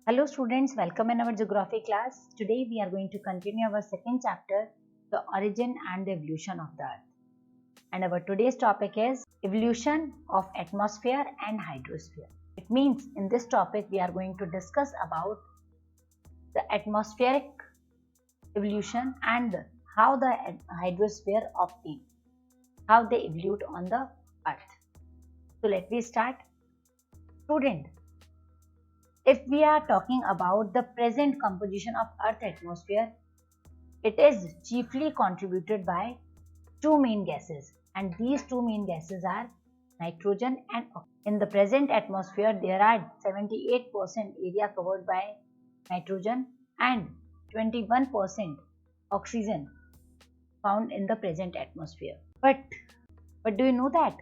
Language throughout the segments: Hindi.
Hello students, welcome in our geography class. Today we are going to continue our second chapter, the origin and the evolution of the earth. And our today's topic is evolution of atmosphere and hydrosphere. It means in this topic we are going to discuss about the atmospheric evolution and how the hydrosphere obtained, how they evolved on the earth. So let me start. Student, if we are talking about the present composition of Earth atmosphere, it is chiefly contributed by two main gases, and these two main gases are nitrogen and oxygen. In the present atmosphere, there are 78% area covered by nitrogen and 21% oxygen found in the present atmosphere. But do you know that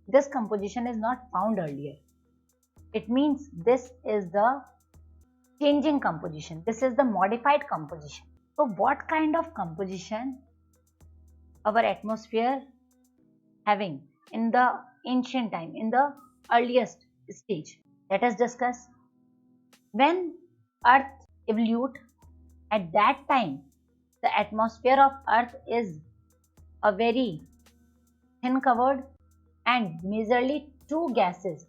this composition is not found earlier? It means this is the changing composition. This is the modified composition. So what kind of composition our atmosphere having in the ancient time, in the earliest stage? Let us discuss. When Earth evolved, at that time, the atmosphere of Earth is a very thin covered and majorly two gases,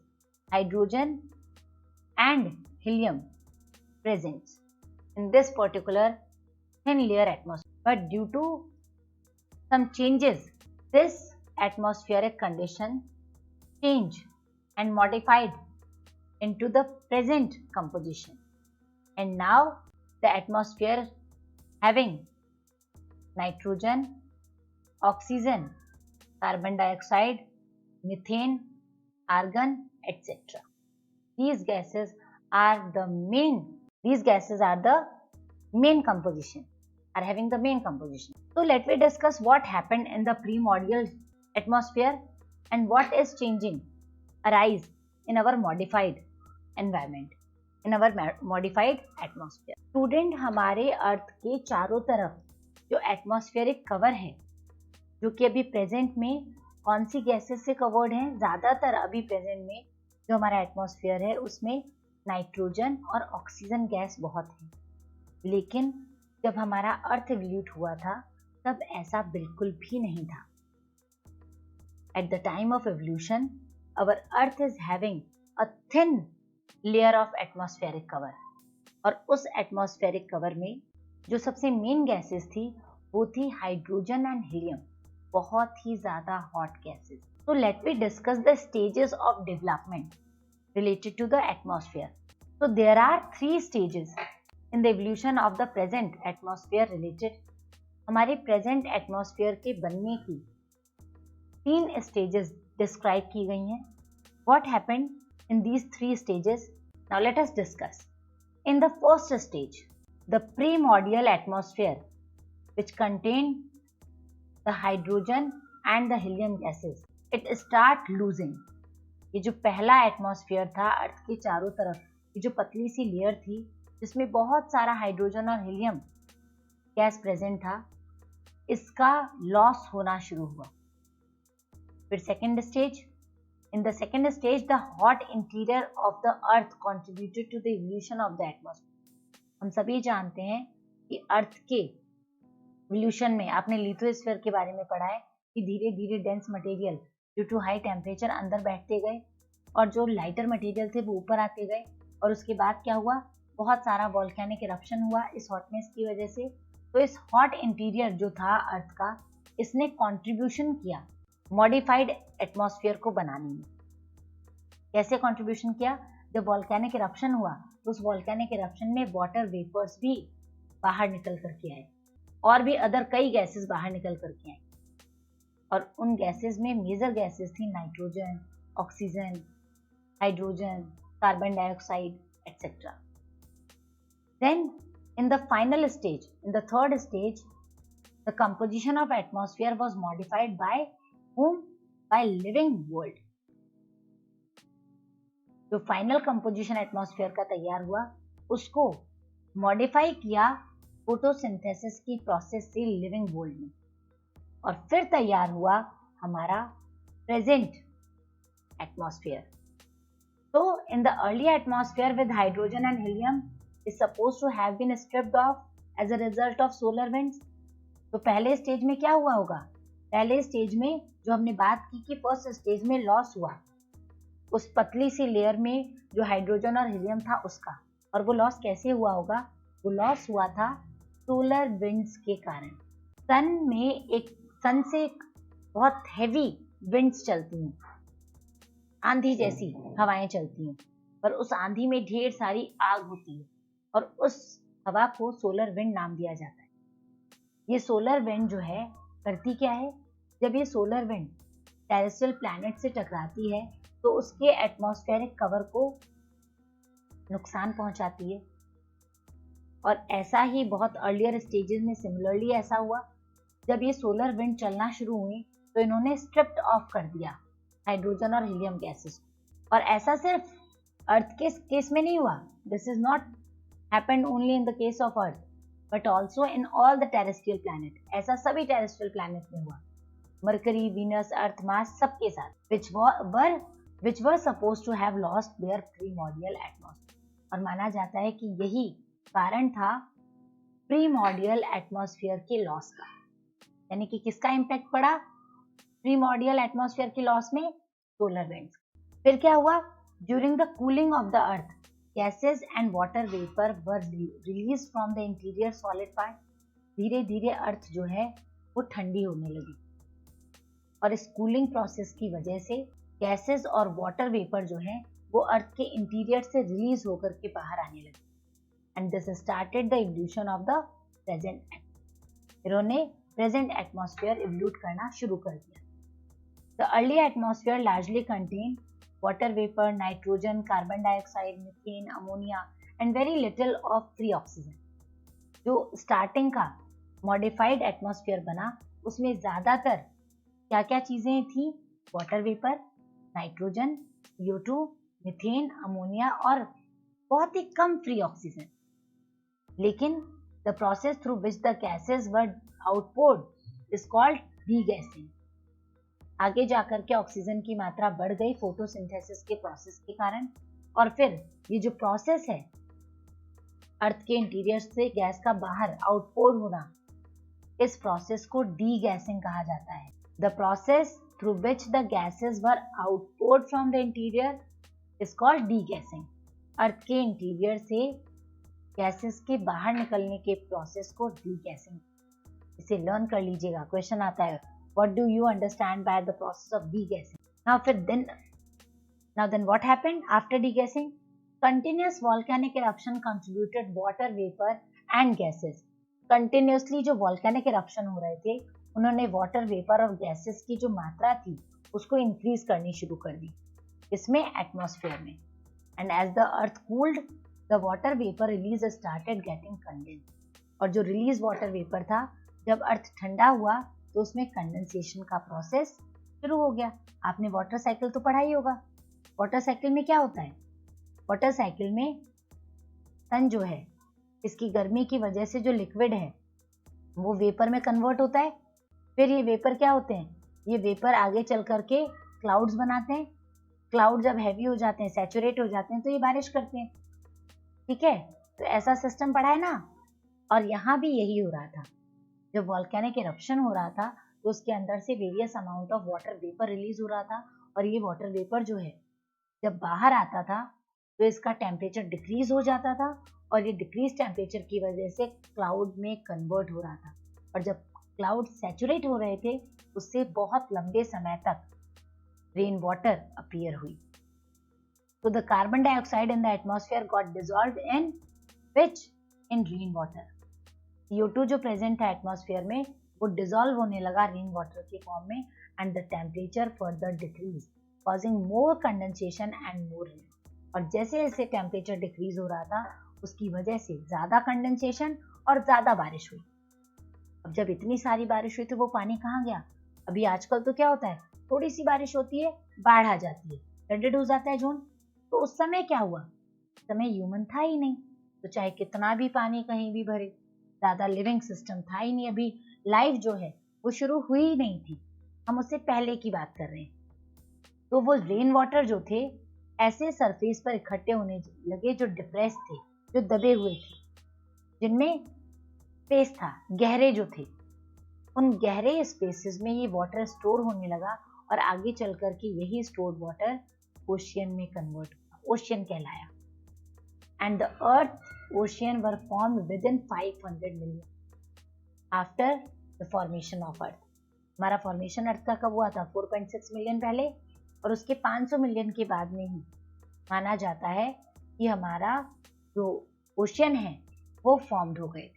hydrogen and helium, present in this particular thin layer atmosphere. But due to some changes, this atmospheric condition changed and modified into the present composition. And now the atmosphere having nitrogen, oxygen, carbon dioxide, methane, argon, etc. These gases are the main composition, are having the main composition. So let me discuss what happened in the primordial atmosphere and what is changing arise in our modified environment, in our modified atmosphere. Student, हमारे अर्थ के चारों तरफ जो एटमॉस्फेरिक कवर है, जो कि अभी प्रेजेंट में कौन सी गैसेस से कवर्ड है? ज़्यादातर अभी प्रेजेंट में जो हमारा एटमॉस्फेयर है उसमें नाइट्रोजन और ऑक्सीजन गैस बहुत है. लेकिन जब हमारा अर्थ एवोल्यूट हुआ था तब ऐसा बिल्कुल भी नहीं था. At the time of evolution our earth is having a thin layer of atmospheric cover, और उस एटमॉस्फेरिक कवर में जो सबसे मेन गैसेस थी वो थी हाइड्रोजन एंड हीलियम, बहुत ही ज़्यादा hot gases. So let me discuss the stages of development related to the atmosphere. So there are three stages in the evolution of the present atmosphere related. हमारे present atmosphere के बनने की तीन stages describe की गई हैं. What happened in these three stages? Now let us discuss. In the first stage, the primordial atmosphere, which contained the hydrogen and the helium gases, it start losing. ये जो पहला एटमॉस्फेयर था अर्थ के चारों तरफ, ये जो पतली सी लेयर थी जिसमें बहुत सारा हाइड्रोजन और हीलियम गैस प्रेजेंट था, इसका लॉस होना शुरू हुआ. फिर second stage. In the second stage the hot interior of the earth contributed to the evolution of the atmosphere. हम सभी जानते हैं कि अर्थ के इवोल्यूशन में आपने लिथोस्फीयर के बारे में पढ़ा है कि धीरे धीरे dense material due to high temperature अंदर बैठते गए और जो लाइटर मटेरियल थे वो ऊपर आते गए, और उसके बाद क्या हुआ, बहुत सारा वोल्केनिक इरप्शन हुआ इस हॉटनेस की वजह से. तो इस हॉट इंटीरियर जो था अर्थ का, इसने कंट्रीब्यूशन किया मॉडिफाइड एटमॉस्फेयर को बनाने में. कैसे कंट्रीब्यूशन किया? जब वोल्केनिक इरप्शन हुआ तो उस वोल्केनिक इरप्शन में वाटर वेपर्स भी बाहर निकल करके आए और भी अदर कई गैसेस बाहर निकल करके आए, और उन गैसेस में मेजर गैसेस थी nitrogen, oxygen, hydrogen, carbon dioxide, etc. Then in the final stage, in the third stage, the composition of atmosphere was modified by whom? By living world. जो फाइनल कंपोजिशन एटमॉस्फेयर का तैयार हुआ उसको मॉडिफाई किया फोटोसिंथेसिस की प्रोसेस से लिविंग वर्ल्ड में, और फिर तैयार हुआ हमारा present atmosphere. So in the early atmosphere with hydrogen and helium, is supposed to have been stripped off as a result of solar winds. तो पहले स्टेज में क्या हुआ होगा? पहले स्टेज में जो हमने बात की कि फर्स्ट स्टेज में लॉस हुआ उस पतली सी लेयर में जो हाइड्रोजन और हीलियम था उसका, और वो लॉस कैसे हुआ होगा? वो लॉस हुआ था सोलर विंड्स के कारण। सन से बहुत हैवी विंड्स चलती हैं, आंधी जैसी हवाएं चलती हैं, पर उस आंधी में ढेर सारी आग होती है और उस हवा को सोलर विंड नाम दिया जाता है। ये सोलर विंड जो है करती क्या है? जब ये सोलर विंड टेरेस्ट्रियल प्लैनेट से टकराती है तो उसके एटमॉस्फेरिक कवर को नुकसान पहुंचाती है। और ऐसा ही बहुत अर्लियर स्टेजेस में सिमिलरली ऐसा हुआ। जब ये सोलर विंड चलना शुरू हुई तो इन्होंने स्ट्रिप्ड ऑफ कर दिया हाइड्रोजन और हीलियम गैसेस को। और ऐसा सिर्फ अर्थ के केस में नहीं हुआ, this is not happened only in the case of earth but also in all the terrestrial planet. ऐसा सभी टेरेस्ट्रियल प्लैनेट में हुआ, मरकरी, वीनस, अर्थ, मार्स सबके साथ, which were supposed to have lost their primordial atmosphere। और माना जाता है कि यही कारण था प्रीमॉर्डियल एटमॉस्फेयर के लॉस का। यानी कि किसका इम्पैक्ट पड़ा प्रीमॉर्डियल एटमॉस्फेयर के लॉस में? Solar winds. फिर क्या हुआ? During the cooling of the earth gases and water vapour were release from the interior solid part. धीरे धीरे अर्थ जो है वो ठंडी होने लगी और इस कूलिंग प्रोसेस की वजह से गैसेस और वाटर वेपर जो है वो अर्थ के इंटीरियर से रिलीज होकर के बाहर आने लगे। And this started the evolution of the present atmosphere. इन्होंने प्रेजेंट एटमॉस्फेयर इवोल्यूट करना शुरू कर दिया। The early atmosphere largely contain water vapour, nitrogen, carbon dioxide, methane, ammonia and very little of free oxygen. जो स्टार्टिंग का मॉडिफाइड एटमॉस्फेयर बना उसमें ज्यादातर क्या क्या चीजें थी? Water vapour, nitrogen, CO2, methane, ammonia और बहुत ही कम फ्री ऑक्सीजन। लेकिन the process through which the gases were आउटपोर्ड is called degassing. आगे जाकर के ऑक्सीजन की मात्रा बढ़ गई फोटोसिंथेसिस के प्रोसेस के कारण, और फिर ये जो प्रोसेस है अर्थ के इंटीरियर से गैस का बाहर आउटपोर्ड होना, इस प्रोसेस को डीगैसिंग कहा जाता है। The process through which the gases were outpoured from the interior is called degassing। अर्थ के इंटीरियर से गैसेस के बाहर निकलने के प्रोसेस को डीगैसिंग। इसे लर्न कर लीजिएगा, क्वेश्चन आता है what do you understand by the process of degassing। Now then what happened after degassing? Continuous volcanic eruption contributed water vapor and gases। Continuously जो वॉल्केनिक इरप्शन हो रहे थे उन्होंने वाटर वेपर और गैसेस की जो मात्रा थी उसको इंक्रीज करनी शुरू कर दी, इसमें एटमॉस्फेयर में। And as the earth cooled the water vapour release started getting condense. और जो रिलीज वाटर वेपर था, जब अर्थ ठंडा हुआ तो उसमें कंडेंसेशन का प्रोसेस शुरू हो गया। आपने वाटर साइकिल तो पढ़ा ही होगा। वाटर साइकिल में क्या होता है? वाटर साइकिल में सन जो है इसकी गर्मी की वजह से जो लिक्विड है वो वेपर में कन्वर्ट होता है। फिर ये वेपर क्या होते हैं? ये वेपर आगे चल करके क्लाउड्स बनाते हैं। क्लाउड जब हैवी हो जाते हैं, सैचुरेट हो जाते हैं, तो ये बारिश करते हैं। ठीक है, तो ऐसा सिस्टम पढ़ा है ना। और यहाँ भी यही हो रहा था। जब वॉल्केनिक इरप्शन हो रहा था तो उसके अंदर से various amount of water vapour release हो रहा था, और ये वाटर वेपर जो है जब बाहर आता था तो इसका टेम्परेचर डिक्रीज हो जाता था, और ये डिक्रीज टेम्परेचर की वजह से क्लाउड में कन्वर्ट हो रहा था। और जब क्लाउड सैचुरेट हो रहे थे उससे बहुत लंबे समय तक रेन वाटर अपीयर हुई। तो the carbon dioxide in the atmosphere got dissolved in which? In rain water. CO2 जो प्रेजेंट है एटमॉस्फेयर में वो डिसॉल्व होने लगा रेन वाटर के फॉर्म में, and the temperature further decrease causing more condensation and more rain. और जैसे जैसे टेम्परेचर डिक्रीज हो रहा था उसकी वजह से ज्यादा कंडेंसेशन और ज्यादा बारिश हुई। अब जब इतनी सारी बारिश हुई तो वो पानी कहाँ गया? अभी आजकल तो क्या होता है, थोड़ी सी बारिश होती है बाढ़ आ जाती है, फ्लडेड हो जाता है जोन। तो उस समय क्या हुआ? उस समय ह्यूमन था ही नहीं, तो चाहे कितना भी पानी कहीं भी भरे, ज्यादा लिविंग सिस्टम था ही नहीं। अभी लाइफ जो है वो शुरू हुई ही नहीं थी, हम उससे पहले की बात कर रहे हैं। तो वो रेन वाटर जो थे ऐसे सरफेस पर इकट्ठे होने लगे जो डिप्रेस थे, जो दबे हुए थे, जिनमें स्पेस था, गहरे जो थे, उन गहरे स्पेसेस में ये वाटर स्टोर होने लगा और आगे चल कर के यही स्टोर्ड वाटर ओशियन में कन्वर्ट हुआ, ओशियन कहलाया। And the earth ocean were formed with in 500 million after the formation of earth. हमारा फॉर्मेशन अर्थ का कब हुआ था? 4.6 मिलियन पहले, और उसके 500 मिलियन के बाद में ही माना जाता है कि हमारा जो ओशियन है वो फॉर्म्ड हो गए।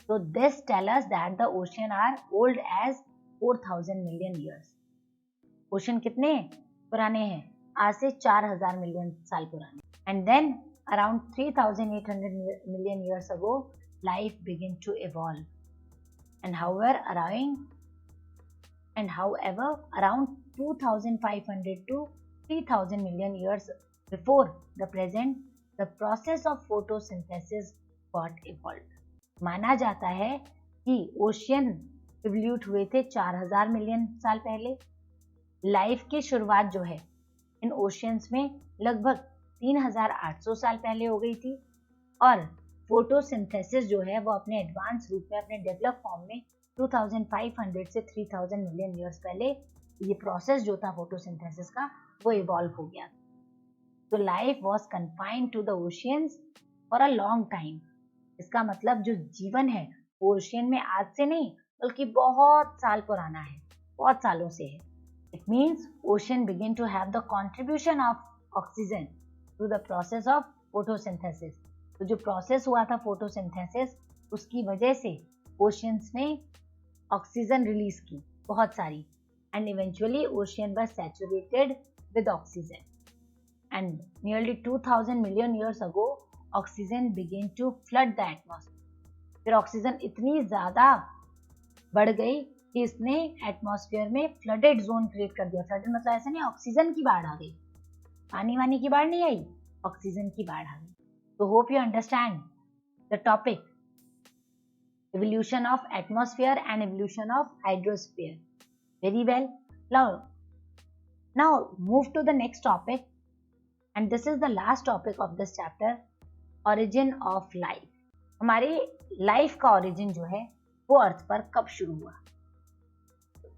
So this tell us that the ocean are old as 4000 million years. Ocean कितने पुराने हैं? आज से 4000 मिलियन साल पुराने। And then around 3800 million years ago, life began to evolve. And however, around 2500 to 3000 million years before the present, the process of photosynthesis got evolved. माना जाता है कि ओशियन इवोल्यूट हुए थे 4000 मिलियन साल पहले। लाइफ की शुरुआत जो है इन ओशियंस में लगभग 3800 साल पहले हो गई थी, और फोटोसिंथेसिस जो है वो अपने एडवांस रूप में, अपने डेवलप फॉर्म में 2500 से 3000 मिलियन ईयर्स पहले ये प्रोसेस जो था फोटोसिंथेसिस का वो इवॉल्व हो गया। तो life was confined to the oceans for a long time. इसका मतलब जो जीवन है वो ओशियन में आज से नहीं बल्कि बहुत साल पुराना है, बहुत सालों से है। It means ocean begin to have the contribution of oxygen through the process of photosynthesis. तो जो प्रोसेस हुआ था फोटोसिंथेसिस, उसकी वजह से ओशियंस ने ऑक्सीजन रिलीज की बहुत सारी, and eventually ocean was saturated with oxygen. And nearly 2000 million years ago oxygen began to flood the atmosphere. फिर ऑक्सीजन इतनी ज्यादा बढ़ गई कि इसने एटमॉस्फेयर में फ्लडेड जोन क्रिएट कर दिया। फ्लडेड मतलब ऐसा नहीं ऑक्सीजन की बाढ़ आ गई, पानी वानी की बाढ़ नहीं आई, ऑक्सीजन की बाढ़ आ गई। तो hope you understand the topic evolution of atmosphere and evolution of hydrosphere very well. Now move to the next topic, and this is the last topic of this chapter, origin of life. हमारे लाइफ का ओरिजिन जो है वो अर्थ पर कब शुरू हुआ,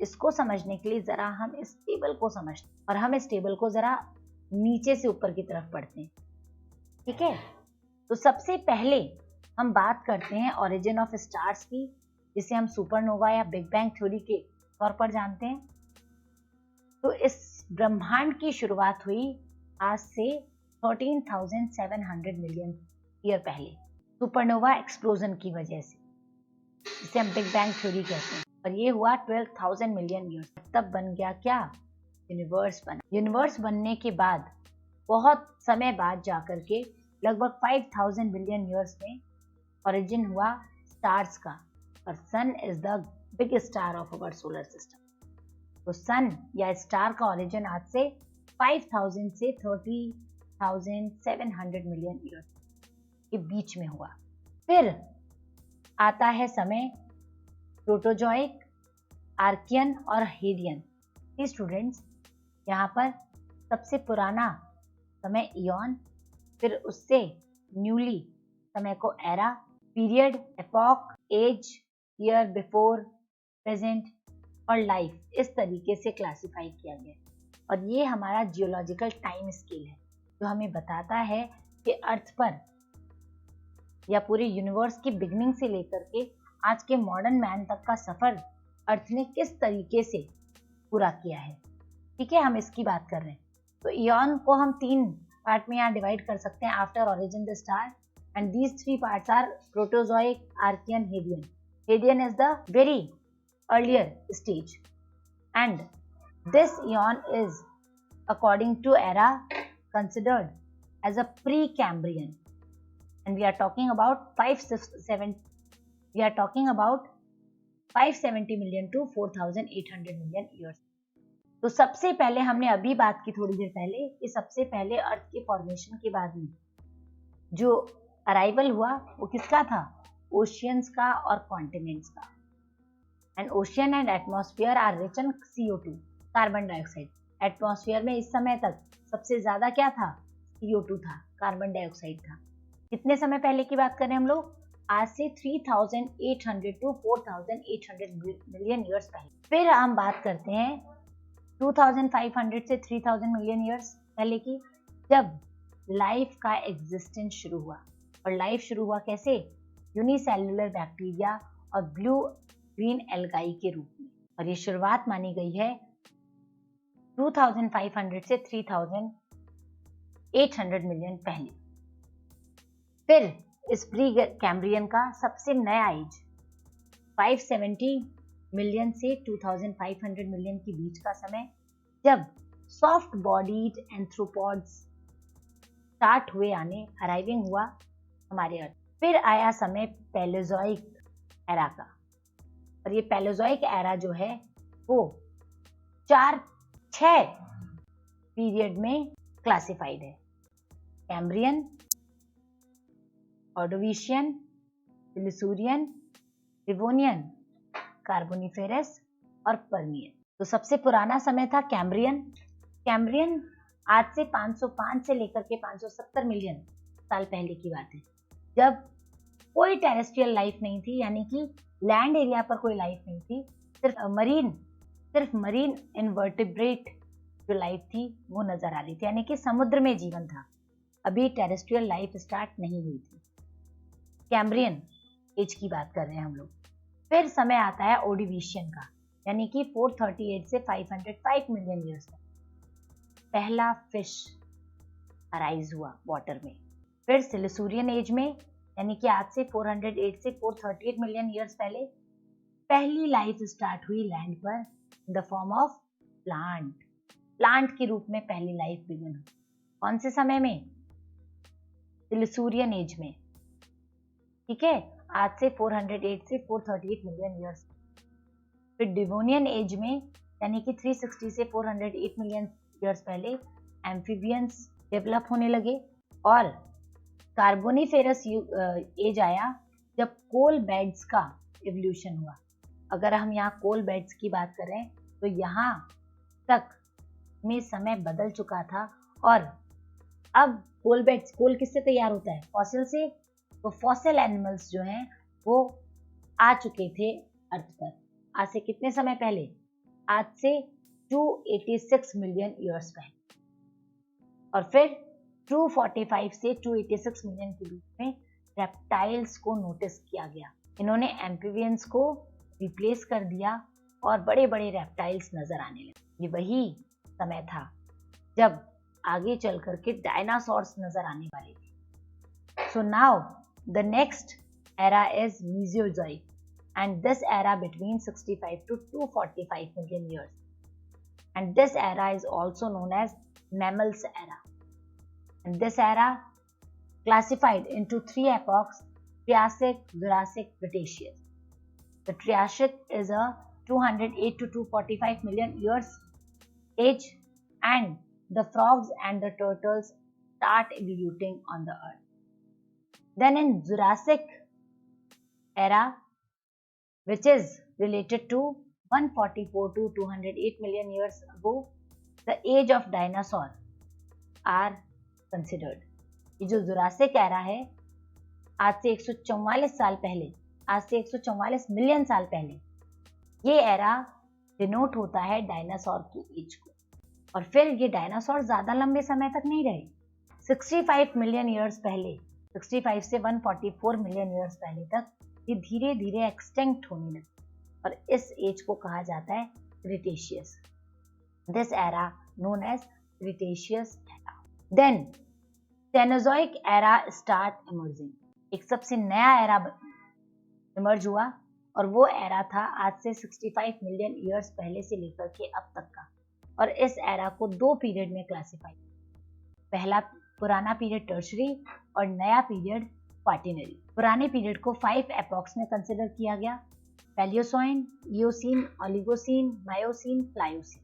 इसको समझने के लिए जरा हम इस टेबल को समझते हैं, और हम इस टेबल को जरा नीचे से ऊपर की तरफ पढ़ते हैं, ठीक है। तो सबसे पहले हम बात करते हैं ओरिजिन ऑफ स्टार्स की, जिसे हम सुपरनोवा या बिग बैंग थ्योरी के तौर पर जानते हैं। तो इस ब्रह्मांड की शुरुआत हुई आज से 13,700 मिलियन ईयर पहले सुपरनोवा एक्सप्लोजन की वजह से, जिसे हम बिग बैंग थ्योरी कहते हैं। और ये हुआ 12,000 मिलियन ईयर। तब बन गया क्या? यूनिवर्स बना। यूनिवर्स बनने के बाद बहुत समय बाद जाकर के लगभग 5,000 बिलियन ईयर्स में ओरिजिन हुआ स्टार्स का, और sun is the big star of our solar system. तो सन या स्टार का ओरिजिन आज से 5,000 से 30,700 मिलियन ईयर्स के बीच में हुआ। फिर आता है समय प्रोटोजोइक, आर्कियन और हेडियन। स्टूडेंट्स, यहाँ पर सबसे पुराना समय इयॉन, फिर उससे न्यूली समय को era, period, epoch, age, year, before, present और लाइफ, इस तरीके से क्लासिफाई किया गया। और ये हमारा जियोलॉजिकल टाइम स्केल है जो हमें बताता है कि अर्थ पर या पूरे यूनिवर्स की बिगनिंग से लेकर के आज के मॉडर्न मैन तक का सफर अर्थ ने किस तरीके से पूरा किया है, ठीक है। हम इसकी बात कर रहे हैं। तो इयॉन को हम 3 पार्ट में यहाँ डिवाइड कर सकते हैं, after, origin, the star, and these 3 parts are Proterozoic, Archean, Hadean. Hadean is the very earlier stage, and this eon is, according to era, considered as a Precambrian, and we are talking about 570 million to 4,800 million years. तो सबसे पहले हमने अभी बात की थोड़ी देर पहले कि सबसे पहले अर्थ के फॉर्मेशन के बाद में जो अराइवल हुआ वो किसका था? ओशियंस का और कॉन्टिनेंट्स का। And ocean and atmosphere are rich in CO2, carbon dioxide. Atmosphere में इस समय तक सबसे ज्यादा क्या था? CO2 था, कार्बन डाइऑक्साइड था, कितने समय पहले की बात करें हम लोग? आज से 3800 टू 4800 मिलियन ईयर्स पहले। फिर हम बात करते हैं 2500 से 3000 मिलियन ईयर्स पहले की, जब लाइफ का एग्जिस्टेंस शुरू हुआ। और लाइफ शुरू हुआ कैसे? यूनिसेल्युलर बैक्टीरिया और ब्लू ग्रीन एल्गाई के रूप में। और ये शुरुआत मानी गई है 2500 से 3800 मिलियन पहले। फिर इस प्री कैम्ब्रियन का सबसे नया एज 570 मिलियन से 2500 मिलियन के बीच का समय, जब सॉफ्ट बॉडीड एंथ्रोपॉड्स स्टार्ट हुए आने, अराइविंग हुआ हमारे अर्थ। फिर आया समय पैलेजोइक एरा का। और ये पैलेजोइक एरा जो है वो 6 पीरियड में क्लासिफाइड है। कैम्ब्रियन, ऑर्डोविशियन, सिलिसूरियन, डिवोनियन, कार्बोनिफेरस और पर्मियन। तो सबसे पुराना समय था कैम्ब्रियन। कैम्ब्रियन आज से 505 से लेकर के 570 मिलियन साल पहले की बात है, जब कोई टेरेस्ट्रियल लाइफ नहीं थी, यानी कि लैंड एरिया पर कोई लाइफ नहीं थी, सिर्फ मरीन इनवर्टिब्रेट जो लाइफ थी वो नजर आ रही थी, यानी कि समुद्र में जीवन था। अभी टेरेस्ट्रियल लाइफ स्टार्ट नहीं हुई थी। कैम्ब्रियन एज की बात कर रहे हैं हम लोग। फिर समय आता है ओर्डोविशियन का, यानी कि 438 से 505 मिलियन ईयर्स में पहला फिश अराइज हुआ वाटर में। फिर सिलिसूरियन एज में, यानी कि आज से 408 से 438 मिलियन ईयर्स पहले पहली लाइफ स्टार्ट हुई लैंड पर in the form of plant के रूप में पहली लाइफ बिगिन हुई। कौन से समय में? सिलिसूरियन एज में। ठीक है, आज से 408 से 438 मिलियन ईयर्स। फिर डिवोनियन एज में, यानी कि 360 से 408 मिलियन ईयर्स पहले एम्फीबियंस डेवलप होने लगे। और कार्बोनिफेरस एज आया जब कोल बेड्स का इवोल्यूशन हुआ। अगर हम यहाँ कोल बेड्स की बात करें तो यहाँ तक में समय बदल चुका था। और अब कोल किससे तैयार होता है? फॉसिल से। तो फॉसिल एनिमल्स जो हैं वो आ चुके थे अर्थ पर आज से कितने समय पहले? आज से 286 मिलियन ईयर्स पहले। और फिर 245 से 286 मिलियन के बीच में रेप्टाइल्स को नोटिस किया गया। इन्होंने एम्फीबियंस को रिप्लेस कर दिया और बड़े बड़े रेप्टाइल्स नजर आने लगे। ये वही समय था जब आगे चल करके डायनासोर्स नजर आने वाले थे। So now the next era is Mesozoic, and this era between 65 to 245 million years. And this era is also known as Mammals era. And this era classified into 3 epochs: Triassic, Jurassic, Cretaceous. The Triassic is a 208 to 245 million years age, and the frogs and the turtles start evoluting on the earth. Then in Jurassic era, which is related to 144 to 208 million years ago, the age of dinosaur are considered. ये जो जुरासिक एरा है, आज से 144 साल पहले, आज से 144 मिलियन साल पहले, ये एरा डिनोट होता है डायनासोर की एज को। और फिर ये डायनासोर ज्यादा लंबे समय तक नहीं रहे। 65 मिलियन ईयर्स पहले, 65 से 144 मिलियन ईयर्स पहले तक ये धीरे धीरे एक्सटिंक्ट होने लगे। और इस एज को कहा जाता है Cretaceous. This era known as Cretaceous era. Then Cenozoic era start emerging. एक सबसे नया एरा इमर्ज हुआ और वो एरा था आज से 65 मिलियन ईयर्स पहले से लेकर के अब तक का। और इस एरा को 2 पीरियड में क्लासिफाई, पहला पुराना पीरियड टर्शरी और नया पीरियड क्वार्टिनरी। पुराने पीरियड को 5 एपॉक्स में कंसिडर किया गया: पैलियोसोइन, इयोसीन, ओलिगोसीन, मायोसीन, प्लायोसीन।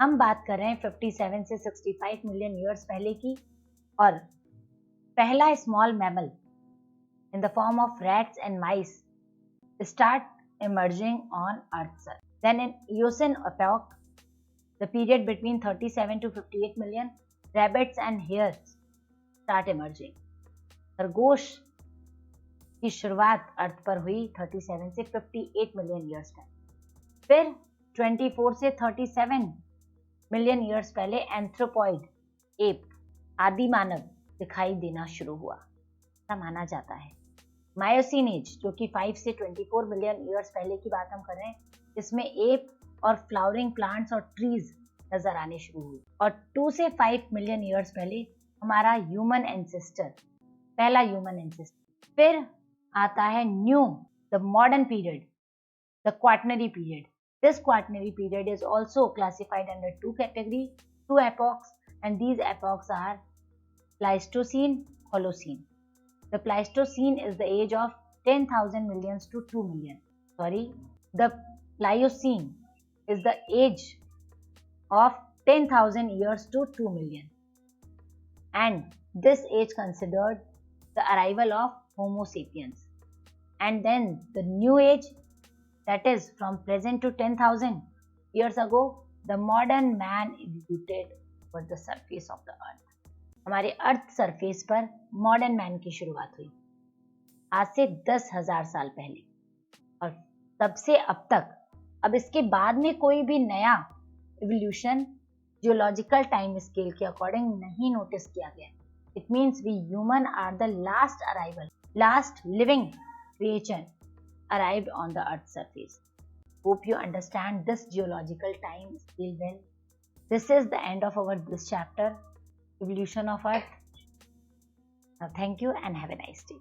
हम बात कर रहे हैं 57 से 65 मिलियन ईयर्स पहले की। और पहला small mammal in the form of rats and mice start emerging on Earth surface. Then in Eocene epoch, the period between 37 to 58 million, rabbits and hares start emerging. खरगोश की शुरुआत अर्थ पर हुई 37 से 58 मिलियन ईयर्स पहले। फिर 24 से 37 मिलियन ईयर्स पहले एंथ्रोपॉइड एप आदि मानव दिखाई देना शुरू हुआ, ऐसा माना जाता है। मायोसीन एज जो कि 5 से 24 मिलियन ईयर्स पहले की बात हम कर रहे हैं, इसमें एप और फ्लावरिंग प्लांट्स और ट्रीज नजर आने शुरू हुए। और 2 से 5 मिलियन ईयर्स पहले हमारा ह्यूमन एंसेस्टर, पहला ह्यूमन एंसेस्टर। फिर आता है new the modern period, the quaternary period. This quaternary period is also classified under two epochs, and these epochs are Pleistocene, Holocene. The Pleistocene is the age of 10,000 millions to 2 million. The Pliocene is the age of 10,000 years to 2 million. And this age considered the arrival of Homo sapiens. And then the new age, that is from present to 10,000 years ago, the modern man evoluted over the surface of the earth. हमारे अर्थ सरफेस पर मॉडर्न मैन की शुरुआत हुई आज से 10,000 साल पहले, और तब से अब तक, अब इसके बाद में कोई भी नया इवोल्यूशन जियोलॉजिकल टाइम स्केल के अकॉर्डिंग नहीं नोटिस किया गया। It means we human are the last arrival, last living creature arrived on the earth's surface. Hope you understand this geological time scale well. This is the end of this chapter, evolution of earth. Now thank you and have a nice day.